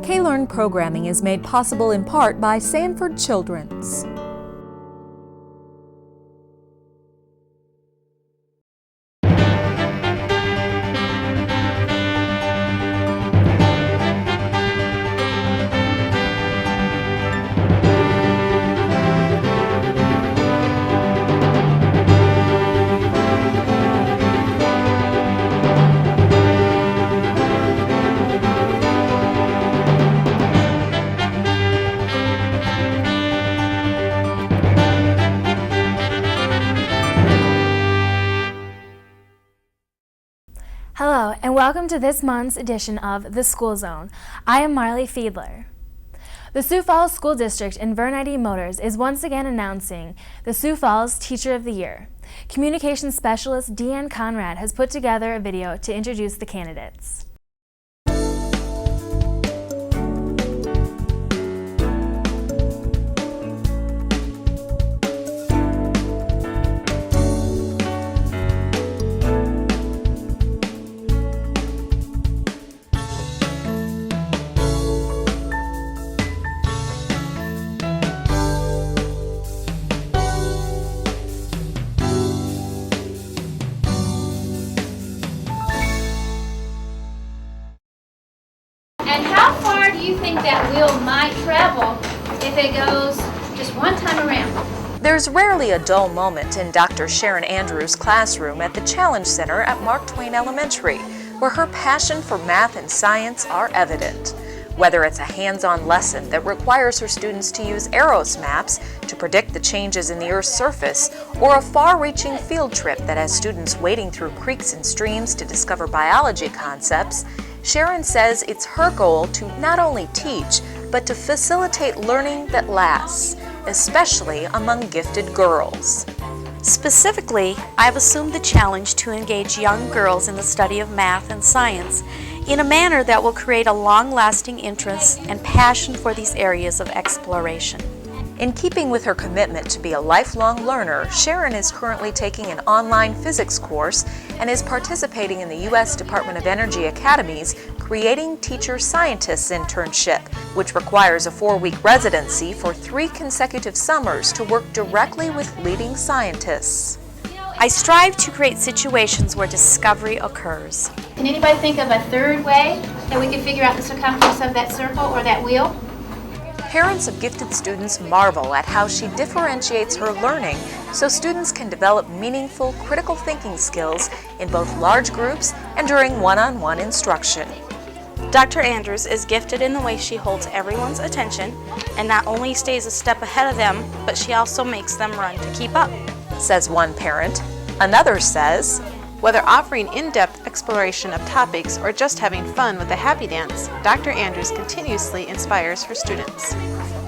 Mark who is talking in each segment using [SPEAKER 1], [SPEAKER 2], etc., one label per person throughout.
[SPEAKER 1] K-Learn programming is made possible in part by Sanford Children's.
[SPEAKER 2] Hello, and welcome to this month's edition of The School Zone. I am Marlee Fiedler. The Sioux Falls School District and Vernity Motors is once again announcing the Sioux Falls Teacher of the Year. Communications Specialist Deanne Conrad has put together a video to introduce the candidates.
[SPEAKER 3] And how far do you think that wheel might travel if it goes just one time around?
[SPEAKER 1] There's rarely a dull moment in Dr. Sharon Andrews' classroom at the Challenge Center at Mark Twain Elementary, where her passion for math and science are evident. Whether it's a hands-on lesson that requires her students to use AROS maps to predict the changes in the Earth's surface, or a far-reaching field trip that has students wading through creeks and streams to discover biology concepts, Sharon says it's her goal to not only teach, but to facilitate learning that lasts, especially among gifted girls.
[SPEAKER 4] Specifically, I've assumed the challenge to engage young girls in the study of math and science in a manner that will create a long-lasting interest and passion for these areas of exploration.
[SPEAKER 1] In keeping with her commitment to be a lifelong learner, Sharon is currently taking an online physics course and is participating in the U.S. Department of Energy Academy's Creating Teacher Scientists internship, which requires a 4-week residency for 3 consecutive summers to work directly with leading scientists.
[SPEAKER 4] I strive to create situations where discovery occurs.
[SPEAKER 3] Can anybody think of a third way that we could figure out the circumference of that circle or that wheel?
[SPEAKER 1] Parents of gifted students marvel at how she differentiates her learning so students can develop meaningful critical thinking skills in both large groups and during one-on-one instruction.
[SPEAKER 4] Dr. Andrews is gifted in the way she holds everyone's attention and not only stays a step ahead of them, but she also makes them run to keep up,
[SPEAKER 1] says one parent. Another says,
[SPEAKER 5] whether offering in-depth exploration of topics or just having fun with a happy dance, Dr. Andrews continuously inspires her students.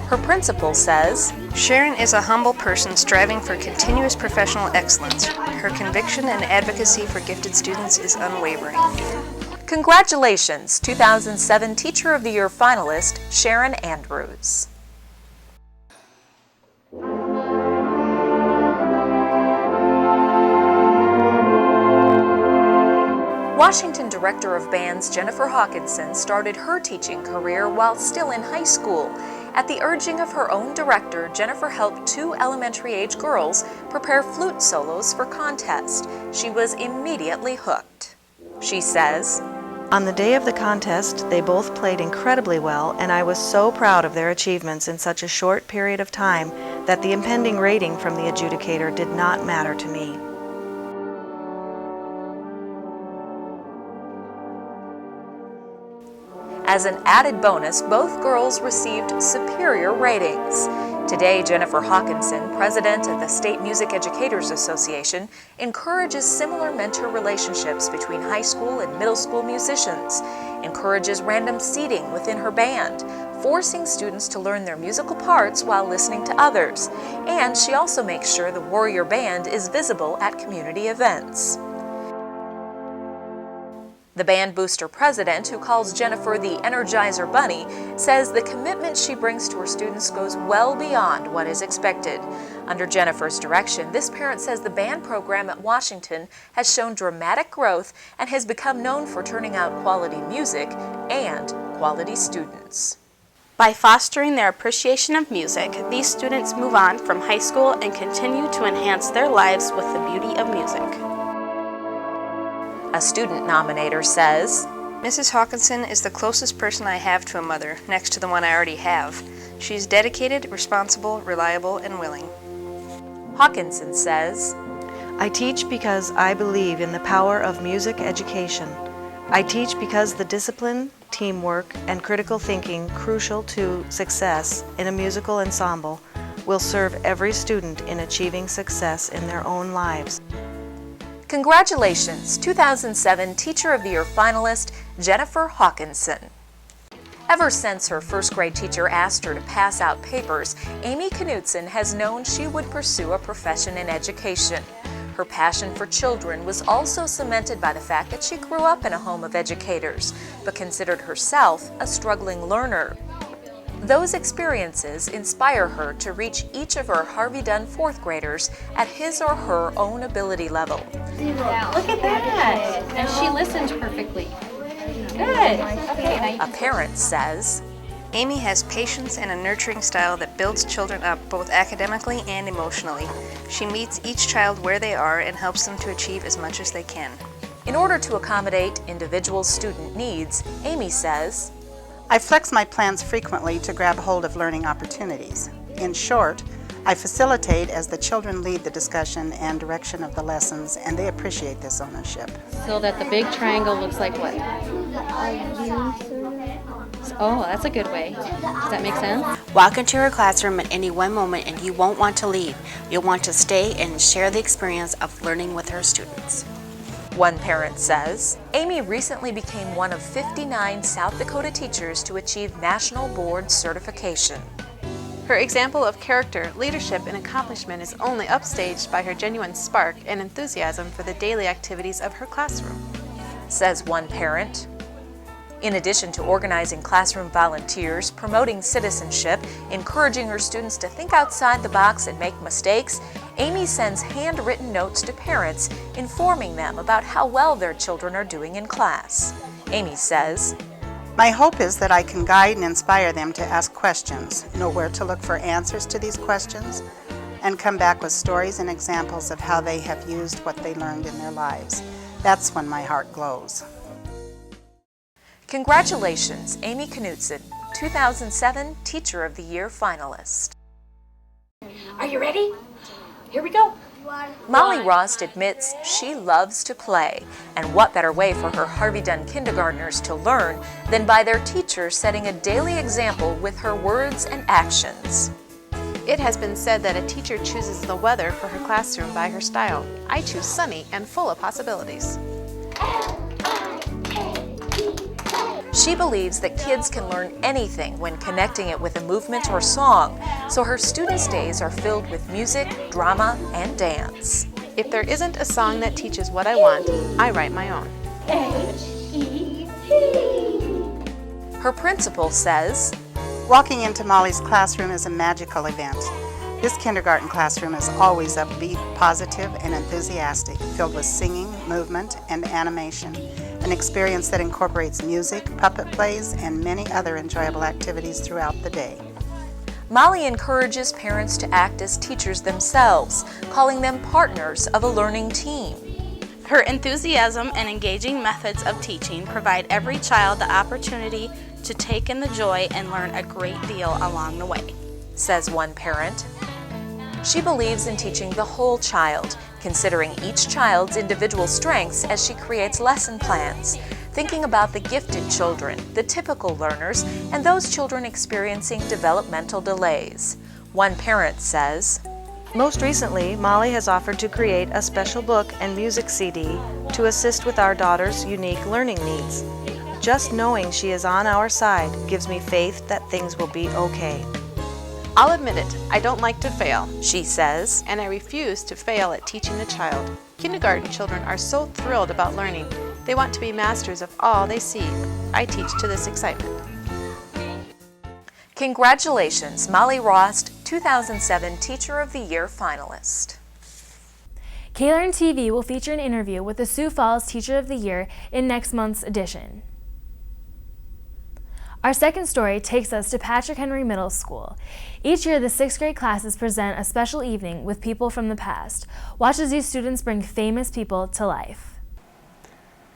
[SPEAKER 1] Her principal says,
[SPEAKER 6] Sharon is a humble person striving for continuous professional excellence. Her conviction and advocacy for gifted students is unwavering.
[SPEAKER 1] Congratulations, 2007 Teacher of the Year finalist, Sharon Andrews. Washington Director of Bands Jennifer Hawkinson started her teaching career while still in high school. At the urging of her own director, Jennifer helped 2 elementary-age girls prepare flute solos for contest. She was immediately hooked. She says,
[SPEAKER 7] on the day of the contest, they both played incredibly well, and I was so proud of their achievements in such a short period of time that the impending rating from the adjudicator did not matter to me.
[SPEAKER 1] As an added bonus, both girls received superior ratings. Today, Jennifer Hawkinson, president of the State Music Educators Association, encourages similar mentor relationships between high school and middle school musicians, encourages random seating within her band, forcing students to learn their musical parts while listening to others, and she also makes sure the Warrior Band is visible at community events. The Band Booster president, who calls Jennifer the Energizer Bunny, says the commitment she brings to her students goes well beyond what is expected. Under Jennifer's direction, this parent says the band program at Washington has shown dramatic growth and has become known for turning out quality music and quality students.
[SPEAKER 8] By fostering their appreciation of music, these students move on from high school and continue to enhance their lives with the beauty of music.
[SPEAKER 1] A student nominator says,
[SPEAKER 6] Mrs. Hawkinson is the closest person I have to a mother, next to the one I already have. She's dedicated, responsible, reliable, and willing.
[SPEAKER 1] Hawkinson says,
[SPEAKER 7] I teach because I believe in the power of music education. I teach because the discipline, teamwork, and critical thinking crucial to success in a musical ensemble will serve every student in achieving success in their own lives.
[SPEAKER 1] Congratulations, 2007 Teacher of the Year finalist Jennifer Hawkinson. Ever since her first grade teacher asked her to pass out papers, Amy Knutson has known she would pursue a profession in education. Her passion for children was also cemented by the fact that she grew up in a home of educators, but considered herself a struggling learner. Those experiences inspire her to reach each of her Harvey Dunn fourth graders at his or her own ability level.
[SPEAKER 3] Look at that. And she listens perfectly. Good. Okay.
[SPEAKER 1] A parent says,
[SPEAKER 6] Amy has patience and a nurturing style that builds children up both academically and emotionally. She meets each child where they are and helps them to achieve as much as they can.
[SPEAKER 1] In order to accommodate individual student needs, Amy says,
[SPEAKER 9] I flex my plans frequently to grab hold of learning opportunities. In short, I facilitate as the children lead the discussion and direction of the lessons, and they appreciate this ownership.
[SPEAKER 10] So that the big triangle looks like what? Oh, that's a good way. Does that make sense?
[SPEAKER 8] Walk into her classroom at any one moment and you won't want to leave. You'll want to stay and share the experience of learning with her students.
[SPEAKER 1] One parent says, Amy recently became one of 59 South Dakota teachers to achieve National Board certification.
[SPEAKER 5] Her example of character, leadership, and accomplishment is only upstaged by her genuine spark and enthusiasm for the daily activities of her classroom.
[SPEAKER 1] Says one parent. In addition to organizing classroom volunteers, promoting citizenship, encouraging her students to think outside the box and make mistakes, Amy sends handwritten notes to parents informing them about how well their children are doing in class. Amy says,
[SPEAKER 9] My hope is that I can guide and inspire them to ask questions, know where to look for answers to these questions, and come back with stories and examples of how they have used what they learned in their lives. That's when my heart glows.
[SPEAKER 1] Congratulations, Amy Knutson, 2007 Teacher of the Year finalist.
[SPEAKER 3] Are you ready? Here we go.
[SPEAKER 1] Molly Rost admits she loves to play, and what better way for her Harvey Dunn kindergartners to learn than by their teacher setting a daily example with her words and actions.
[SPEAKER 5] It has been said that a teacher chooses the weather for her classroom by her style. I choose sunny and full of possibilities.
[SPEAKER 1] She believes that kids can learn anything when connecting it with a movement or song, so her students' days are filled with music, drama, and dance.
[SPEAKER 5] If there isn't a song that teaches what I want, I write my own.
[SPEAKER 1] Her principal says,
[SPEAKER 9] Walking into Molly's classroom is a magical event. This kindergarten classroom is always upbeat, positive, and enthusiastic, filled with singing, movement, and animation. An experience that incorporates music, puppet plays, and many other enjoyable activities throughout the day.
[SPEAKER 1] Molly encourages parents to act as teachers themselves, calling them partners of a learning team.
[SPEAKER 8] Her enthusiasm and engaging methods of teaching provide every child the opportunity to take in the joy and learn a great deal along the way.
[SPEAKER 1] Says one parent. She believes in teaching the whole child, considering each child's individual strengths as she creates lesson plans, thinking about the gifted children, the typical learners, and those children experiencing developmental delays. One parent says,
[SPEAKER 7] Most recently, Molly has offered to create a special book and music CD to assist with our daughter's unique learning needs. Just knowing she is on our side gives me faith that things will be okay.
[SPEAKER 5] I'll admit it, I don't like to fail,
[SPEAKER 1] she says,
[SPEAKER 5] and I refuse to fail at teaching a child. Kindergarten children are so thrilled about learning. They want to be masters of all they see. I teach to this excitement.
[SPEAKER 1] Congratulations, Molly Rost, 2007 Teacher of the Year finalist.
[SPEAKER 2] KLearn TV will feature an interview with the Sioux Falls Teacher of the Year in next month's edition. Our second story takes us to Patrick Henry Middle School. Each year, the 6th grade classes present a special evening with people from the past. Watch as these students bring famous people to life.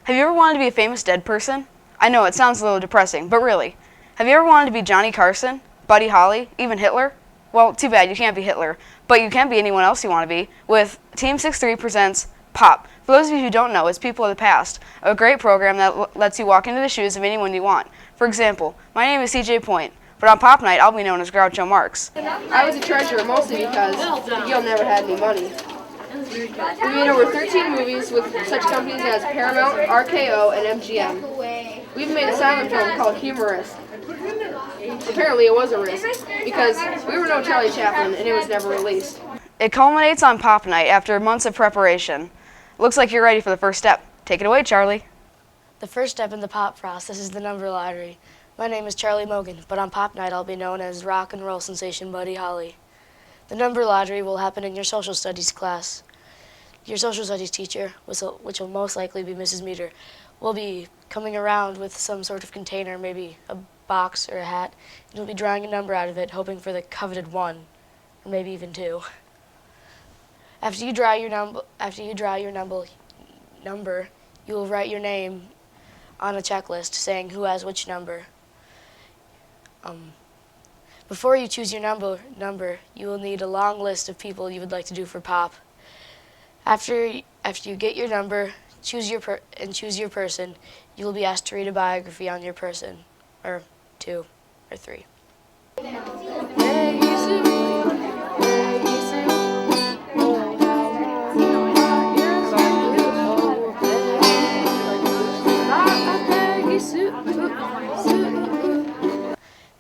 [SPEAKER 11] Have you ever wanted to be a famous dead person? I know, it sounds a little depressing, but really. Have you ever wanted to be Johnny Carson, Buddy Holly, even Hitler? Well, too bad, you can't be Hitler, but you can be anyone else you want to be with Team 6-3 presents POP. For those of you who don't know, it's People of the Past, a great program that lets you walk into the shoes of anyone you want. For example, my name is CJ Point, but on Pop Night, I'll be known as Groucho Marx.
[SPEAKER 12] I was a treasurer mostly because Gil never had any money. We made over 13 movies with such companies as Paramount, RKO, and MGM. We even made a silent film called Humorist. Apparently it was a risk, because we were no Charlie Chaplin and it was never released.
[SPEAKER 11] It culminates on Pop Night after months of preparation. Looks like you're ready for the first step. Take it away, Charlie.
[SPEAKER 13] The first step in the pop process is the number lottery. My name is Charlie Mogan, but on Pop Night I'll be known as rock and roll sensation Buddy Holly. The number lottery will happen in your social studies class. Your social studies teacher, which will most likely be Mrs. Meter, will be coming around with some sort of container, maybe a box or a hat, and you'll be drawing a number out of it, hoping for the coveted 1, or maybe even 2. After you draw your number, you will write your name on a checklist saying who has which number. Before you choose your number, you will need a long list of people you would like to do for Pop. After you get your number, choose your person, you will be asked to read a biography on your person, or 2 or 3.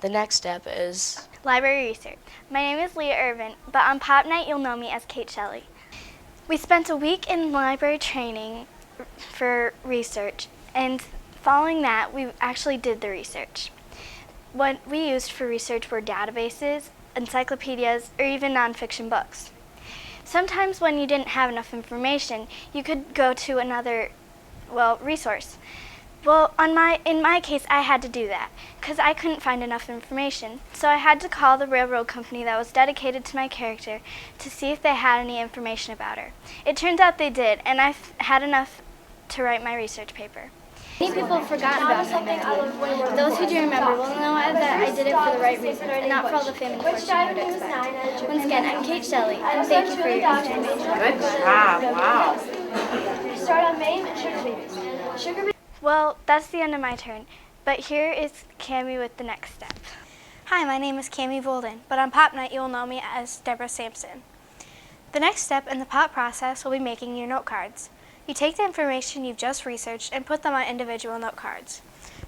[SPEAKER 13] The next step is
[SPEAKER 14] library research. My name is Leah Irvin, but on Pop Night you'll know me as Kate Shelley. We spent a week in library training for research, and following that we actually did the research. What we used for research were databases, encyclopedias, or even nonfiction books. Sometimes when you didn't have enough information, you could go to another, resource. Well, in my case, I had to do that because I couldn't find enough information. So I had to call the railroad company that was dedicated to my character to see if they had any information about her. It turns out they did, and I had enough to write my research paper.
[SPEAKER 3] Many people have forgotten about my mentor. Those who do remember will know that I did it for the right reasons and not for all the fame and fortune you would expect. Once again, I'm Kate Shelley, and thank you for your information.
[SPEAKER 12] Good job, wow.
[SPEAKER 3] Start on Maine and sugar babies.
[SPEAKER 14] Well, that's the end of my turn, but here is Cammie with the next step.
[SPEAKER 15] Hi, my name is Cammie Bolden, but on Pop Night you will know me as Deborah Sampson. The next step in the pop process will be making your note cards. You take the information you've just researched and put them on individual note cards.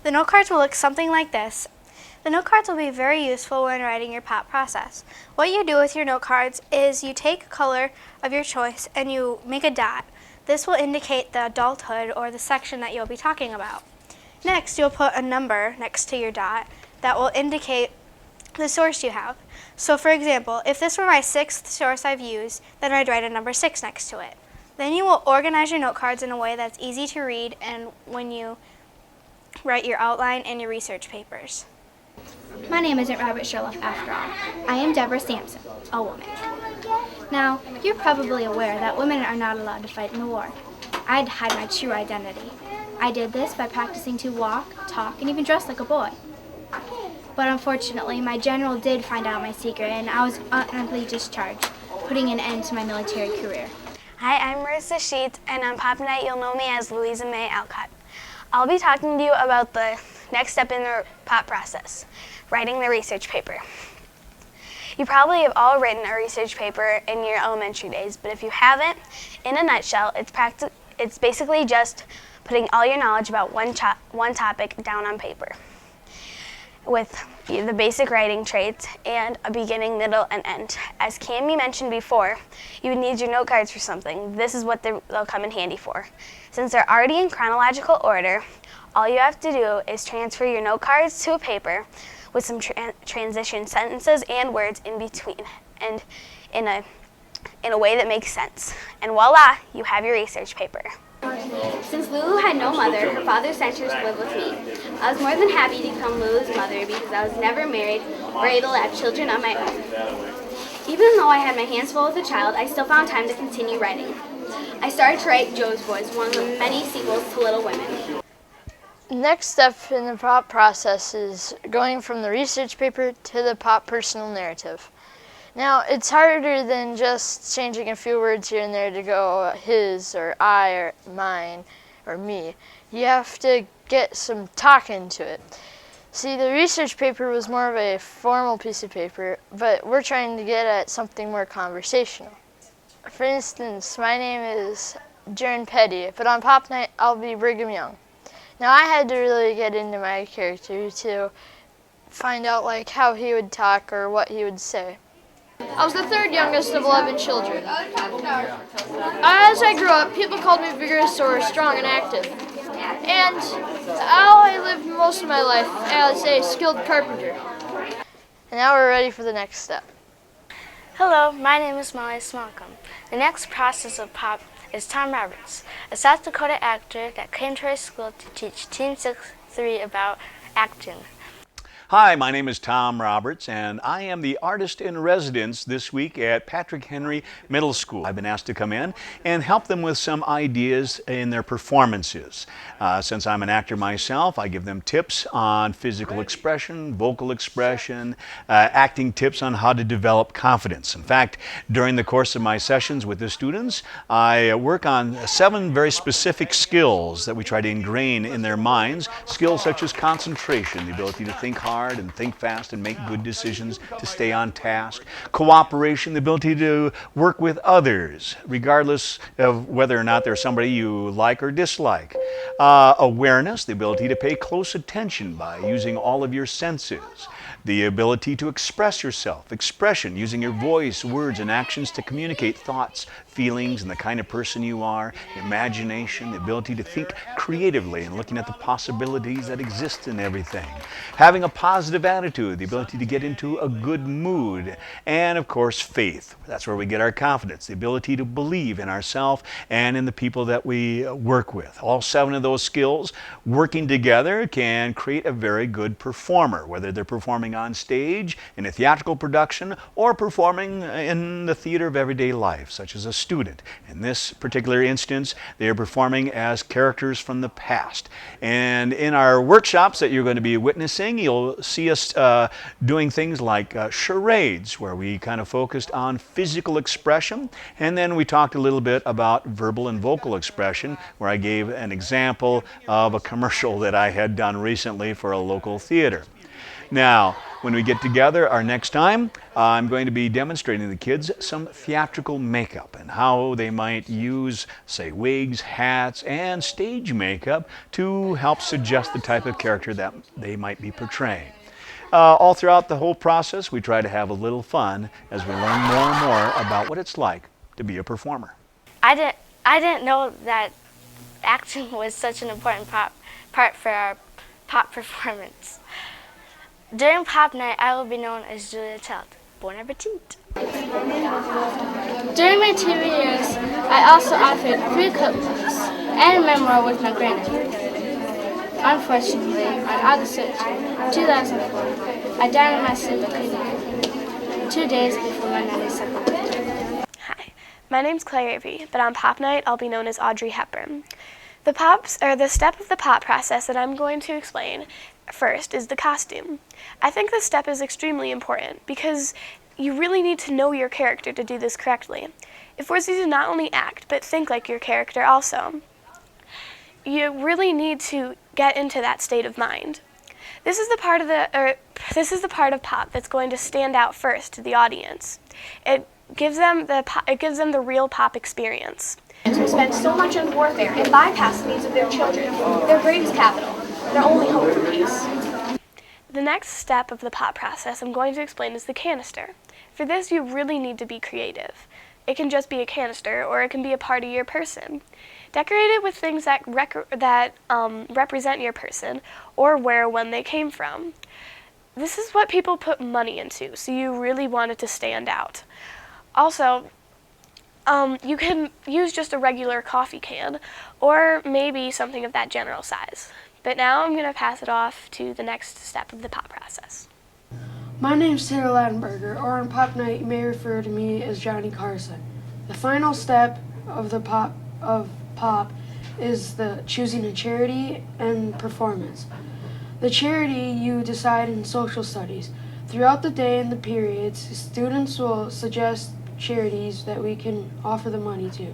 [SPEAKER 15] The note cards will look something like this. The note cards will be very useful when writing your pop process. What you do with your note cards is you take a color of your choice and you make a dot. This will indicate the adulthood or the section that you'll be talking about. Next, you'll put a number next to your dot that will indicate the source you have. So for example, if this were my 6th source I've used, then I'd write a number 6 next to it. Then you will organize your note cards in a way that's easy to read and when you write your outline and your research papers.
[SPEAKER 3] My name isn't Robert Sherlock after all. I am Deborah Sampson, a woman. Now, you're probably aware that women are not allowed to fight in the war. I had to hide my true identity. I did this by practicing to walk, talk, and even dress like a boy. But unfortunately, my general did find out my secret and I was honorably discharged, putting an end to my military career.
[SPEAKER 15] Hi, I'm Marissa Sheets, and on Pop Night you'll know me as Louisa May Alcott. I'll be talking to you about the next step in the pop process, writing the research paper. You probably have all written a research paper in your elementary days, but if you haven't, in a nutshell, it's basically just putting all your knowledge about one topic down on paper with the basic writing traits and a beginning, middle, and end. As Cammie mentioned before, you would need your note cards for something. This is what they'll come in handy for. Since they're already in chronological order, all you have to do is transfer your note cards to a paper with some transition sentences and words in between, and in a way that makes sense. And voila, you have your research paper.
[SPEAKER 16] Since Lulu had no mother, her father sent her to live with me. I was more than happy to become Lulu's mother because I was never married or able to have children on my own. Even though I had my hands full as a child, I still found time to continue writing. I started to write Joe's Boys, one of the many sequels to Little Women.
[SPEAKER 17] Next step in the pop process is going from the research paper to the pop personal narrative. Now, it's harder than just changing a few words here and there to go his or I or mine or me. You have to get some talk into it. See, the research paper was more of a formal piece of paper, but we're trying to get at something more conversational. For instance, my name is Jern Petty, but on Pop Night I'll be Brigham Young. Now, I had to really get into my character to find out how he would talk or what he would say.
[SPEAKER 18] I was the third youngest of 11 children. As I grew up, people called me vigorous or strong and active. And I lived most of my life as a skilled carpenter.
[SPEAKER 17] And now we're ready for the next step.
[SPEAKER 13] Hello, my name is Marlee Smalcolm. The next process of pop is Tom Roberts, a South Dakota actor that came to our school to teach Team 6-3 about acting.
[SPEAKER 19] Hi, my name is Tom Roberts, and I am the artist in residence this week at Patrick Henry Middle School. I've been asked to come in and help them with some ideas in their performances. Since I'm an actor myself, I give them tips on physical expression, vocal expression, acting tips on how to develop confidence. In fact, during the course of my sessions with the students, I work on 7 very specific skills that we try to ingrain in their minds. Skills such as concentration, the ability to think hard and think fast and make good decisions, to stay on task. Cooperation, the ability to work with others, regardless of whether or not they're somebody you like or dislike. Awareness, the ability to pay close attention by using all of your senses. The ability to express yourself, expression, using your voice, words, and actions to communicate thoughts, feelings, and the kind of person you are. Imagination, the ability to think creatively and looking at the possibilities that exist in everything. Having a positive attitude, the ability to get into a good mood. And of course, faith. That's where we get our confidence, the ability to believe in ourselves and in the people that we work with. All 7 of those skills working together can create a very good performer, whether they're performing on stage, in a theatrical production, or performing in the theater of everyday life, such as a student. In this particular instance, they are performing as characters from the past. And in our workshops that you're going to be witnessing, you'll see us doing things like charades, where we kind of focused on physical expression, and then we talked a little bit about verbal and vocal expression, where I gave an example of a commercial that I had done recently for a local theater. Now, when we get together our next time, I'm going to be demonstrating to the kids some theatrical makeup and how they might use, say, wigs, hats, and stage makeup to help suggest the type of character that they might be portraying. All throughout the whole process, we try to have a little fun as we learn more and more about what it's like to be a performer.
[SPEAKER 13] I didn't know that acting was such an important part for our pop performance. During Pop Night, I will be known as Julia Child. Bon appetit!
[SPEAKER 18] During my TV years, I also authored 3 cookbooks and a memoir with my granddad. Unfortunately, on August 13, 2004, I died in my sleep at kidney, 2 days before my 92nd birthday.
[SPEAKER 20] Hi, my name's Claire Avery, but on Pop Night, I'll be known as Audrey Hepburn. The step of the pop process that I'm going to explain first is the costume. I think this step is extremely important because you really need to know your character to do this correctly. It forces you to not only act, but think like your character also. You really need to get into that state of mind. This is the part of pop that's going to stand out first to the audience. It gives them the real pop experience.
[SPEAKER 16] Who spend so much on warfare and bypass the needs of their children, their greatest capital, their only hope for peace.
[SPEAKER 20] The next step of the pop process I'm going to explain is the canister. For this, you really need to be creative. It can just be a canister, or it can be a part of your person. Decorate it with things that represent your person, or where or when they came from. This is what people put money into, so you really want it to stand out. Also, You can use just a regular coffee can, or maybe something of that general size. But now I'm going to pass it off to the next step of the pop process.
[SPEAKER 21] My name's Taylor Ladenberger, or on Pop Night you may refer to me as Johnny Carson. The final step of the pop is the choosing a charity and performance. The charity you decide in social studies. Throughout the day and the periods, students will suggest charities that we can offer the money to.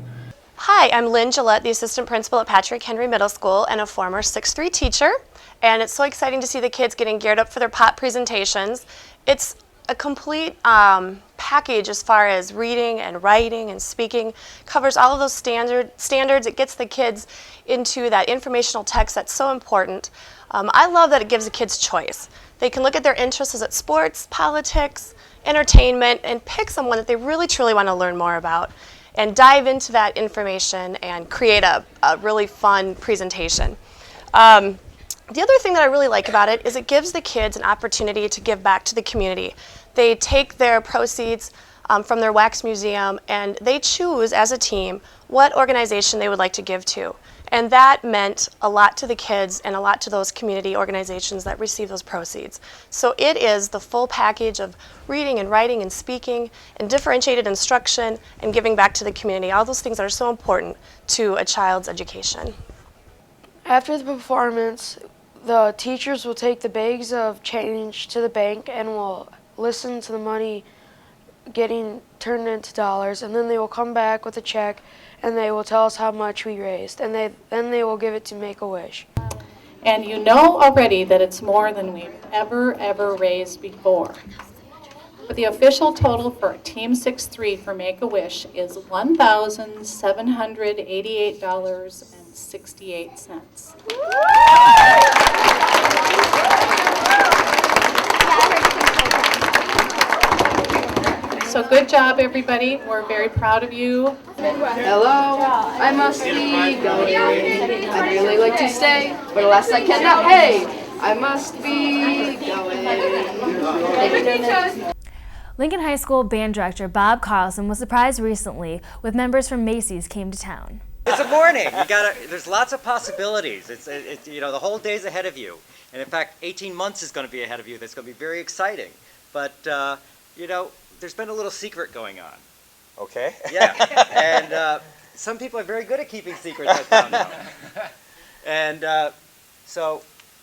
[SPEAKER 22] Hi, I'm Lynn Gillette, the assistant principal at Patrick Henry Middle School and a former 6th-3 teacher. And it's so exciting to see the kids getting geared up for their pop presentations. It's a complete package as far as reading and writing and speaking, covers all of those standards. It gets the kids into that informational text that's so important. I love that it gives the kids choice. They can look at their interests as at sports, politics, entertainment, and pick someone that they really truly want to learn more about and dive into that information and create a really fun presentation. The other thing that I really like about it is it gives the kids an opportunity to give back to the community. They take their proceeds from their wax museum and they choose as a team what organization they would like to give to. And that meant a lot to the kids and a lot to those community organizations that receive those proceeds. So it is the full package of reading and writing and speaking and differentiated instruction and giving back to the community, all those things that are so important to a child's education.
[SPEAKER 21] After the performance, the teachers will take the bags of change to the bank and will listen to the money getting turned into dollars, and then they will come back with a check and they will tell us how much we raised, and then they will give it to Make-A-Wish.
[SPEAKER 23] And you know already that it's more than we've ever raised before. But the official total for Team 6-3 for Make-A-Wish is $1,788.68. So good job, everybody. We're very proud of you.
[SPEAKER 12] Hello, I must be going. I'd really like to stay, but alas I cannot. Hey, I must be going.
[SPEAKER 2] Lincoln High School band director Bob Carlson was surprised recently when members from Macy's came to town.
[SPEAKER 24] It's a morning. There's lots of possibilities. It's the whole day's ahead of you, and in fact, 18 months is going to be ahead of you. That's going to be very exciting. But there's been a little secret going on.
[SPEAKER 25] Okay.
[SPEAKER 24] Yeah, and some people are very good at keeping secrets, I found out. And so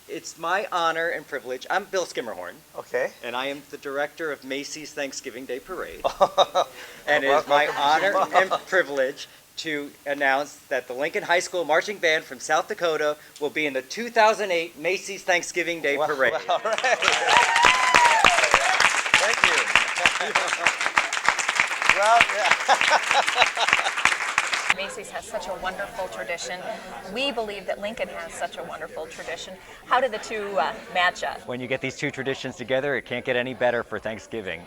[SPEAKER 24] it's my honor and privilege. I'm Bill Skimmerhorn.
[SPEAKER 25] Okay.
[SPEAKER 24] And I am the director of Macy's Thanksgiving Day Parade. And it is my honor and privilege to announce that the Lincoln High School Marching Band from South Dakota will be in the 2008 Macy's Thanksgiving Day Parade.
[SPEAKER 25] All right. Thank you. Well, yeah.
[SPEAKER 1] Macy's has such a wonderful tradition. We believe that Lincoln has such a wonderful tradition. How do the two match up?
[SPEAKER 24] When you get these two traditions together, it can't get any better for Thanksgiving.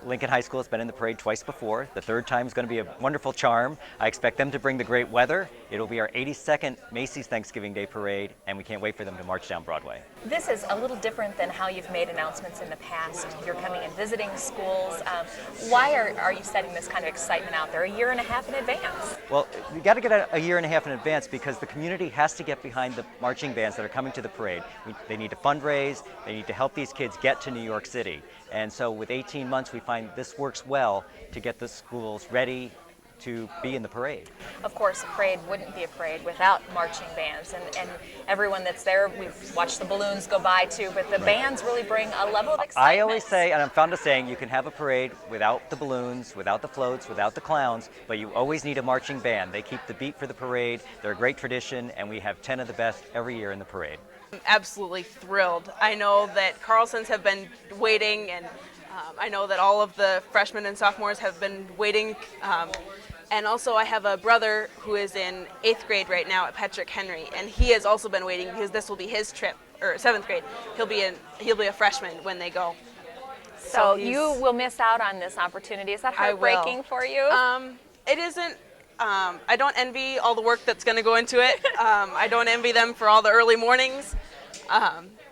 [SPEAKER 24] Lincoln High School has been in the parade twice before. The third time is going to be a wonderful charm. I expect them to bring the great weather. It'll be our 82nd Macy's Thanksgiving Day Parade, and we can't wait for them to march down Broadway.
[SPEAKER 1] This is a little different than how you've made announcements in the past. You're coming and visiting schools. Why are you setting this kind of excitement out there a year and a half in advance?
[SPEAKER 24] Well, you got to get a year and a half in advance because the community has to get behind the marching bands that are coming to the parade. They need to fundraise. They need to help these kids get to New York City. And so with 18 months, we find this works well to get the schools ready to be in the parade.
[SPEAKER 1] Of course, a parade wouldn't be a parade without marching bands, and everyone that's there, we've watched the balloons go by too, but the bands really bring a level of excitement.
[SPEAKER 24] I always say, and I'm fond of saying, you can have a parade without the balloons, without the floats, without the clowns, but you always need a marching band. They keep the beat for the parade. They're a great tradition, and we have 10 of the best every year in the parade.
[SPEAKER 26] I'm absolutely thrilled. I know that Carlsons have been waiting, and I know that all of the freshmen and sophomores have been waiting. And also I have a brother who is in 8th grade right now at Patrick Henry, and he has also been waiting because this will be his trip, or 7th grade. He'll be a freshman when they go.
[SPEAKER 1] So you will miss out on this opportunity. Is that heartbreaking for you?
[SPEAKER 26] It isn't. I don't envy all the work that's going to go into it. I don't envy them for all the early mornings.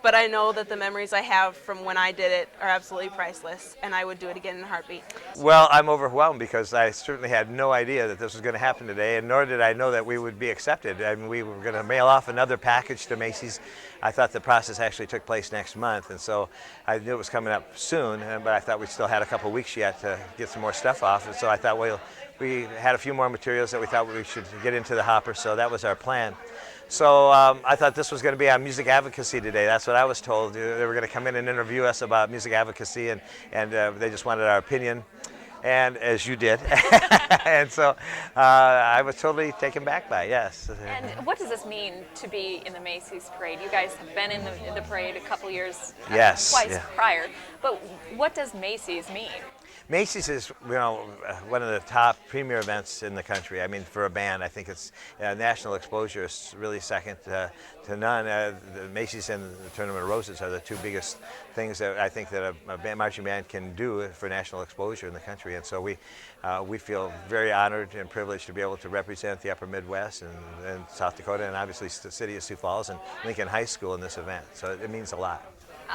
[SPEAKER 26] but I know that the memories I have from when I did it are absolutely priceless, and I would do it again in a heartbeat.
[SPEAKER 4] Well, I'm overwhelmed because I certainly had no idea that this was going to happen today, and nor did I know that we would be accepted. I mean, we were going to mail off another package to Macy's. I thought the process actually took place next month, and so I knew it was coming up soon, but I thought we still had a couple weeks yet to get some more stuff off, and so I thought, well, we had a few more materials that we thought we should get into the hopper, so that was our plan. So I thought this was going to be on music advocacy today. That's what I was told. They were going to come in and interview us about music advocacy, and they just wanted our opinion, and as you did. And so I was totally taken back by it, yes.
[SPEAKER 1] And what does this mean to be in the Macy's parade? You guys have been in the parade a couple years,
[SPEAKER 4] yes,
[SPEAKER 1] twice prior, but what does Macy's mean?
[SPEAKER 4] Macy's is, one of the top premier events in the country. I mean, for a band, I think it's national exposure is really second to none. The Macy's and the Tournament of Roses are the two biggest things that I think that a marching band can do for national exposure in the country. And so we feel very honored and privileged to be able to represent the Upper Midwest and South Dakota, and obviously the city of Sioux Falls and Lincoln High School in this event. So it means a lot.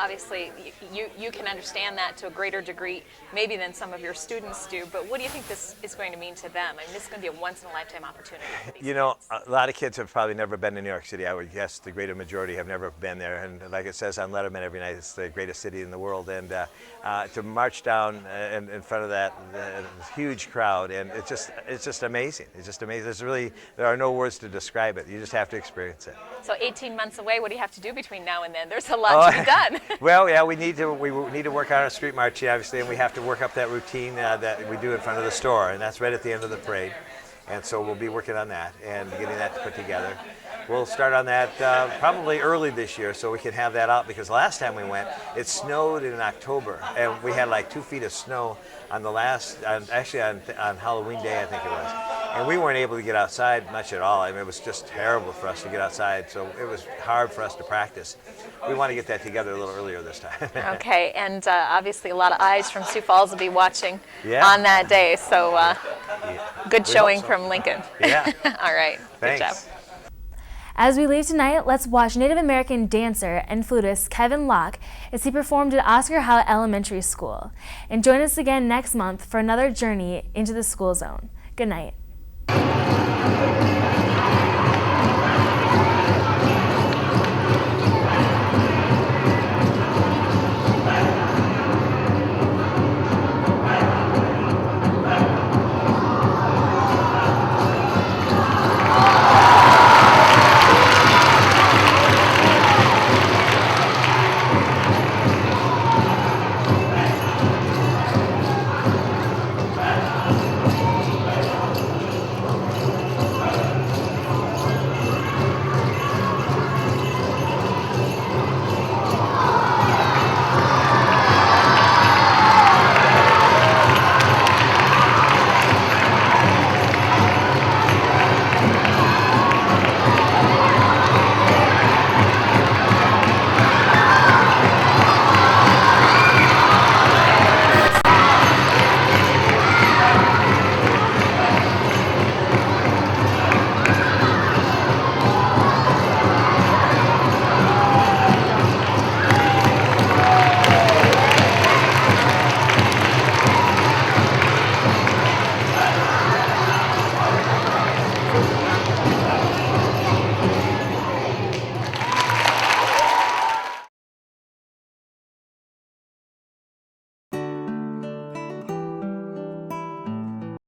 [SPEAKER 1] Obviously, you can understand that to a greater degree maybe than some of your students do, but what do you think this is going to mean to them? I mean, this is going to be a once-in-a-lifetime opportunity.
[SPEAKER 4] You know, a lot of kids have probably never been to New York City. I would guess the greater majority have never been there, and like it says on Letterman every night, it's the greatest city in the world, and to march down in front of that huge crowd, and it's just amazing. It's just amazing. There are no words to describe it. You just have to experience it.
[SPEAKER 1] So 18 months away, what do you have to do between now and then? There's a lot to be done.
[SPEAKER 4] Well, yeah, we need to work on our street marching, obviously, and we have to work up that routine that we do in front of the store, and that's right at the end of the parade. And so we'll be working on that and getting that put together. We'll start on that probably early this year so we can have that out, because last time we went, it snowed in October, and we had like 2 feet of snow on on Halloween Day, I think it was. And we weren't able to get outside much at all. I mean, it was just terrible for us to get outside, so it was hard for us to practice. We want to get that together a little earlier this time.
[SPEAKER 1] Okay, and obviously a lot of eyes from Sioux Falls will be watching on that day, so good showing from Lincoln.
[SPEAKER 4] Yeah.
[SPEAKER 1] All right.
[SPEAKER 4] Thanks.
[SPEAKER 1] Good job.
[SPEAKER 2] As we leave tonight, let's watch Native American dancer and flutist Leavin Locke as he performed at Oscar Howe Elementary School. And join us again next month for another journey into the school zone. Good night.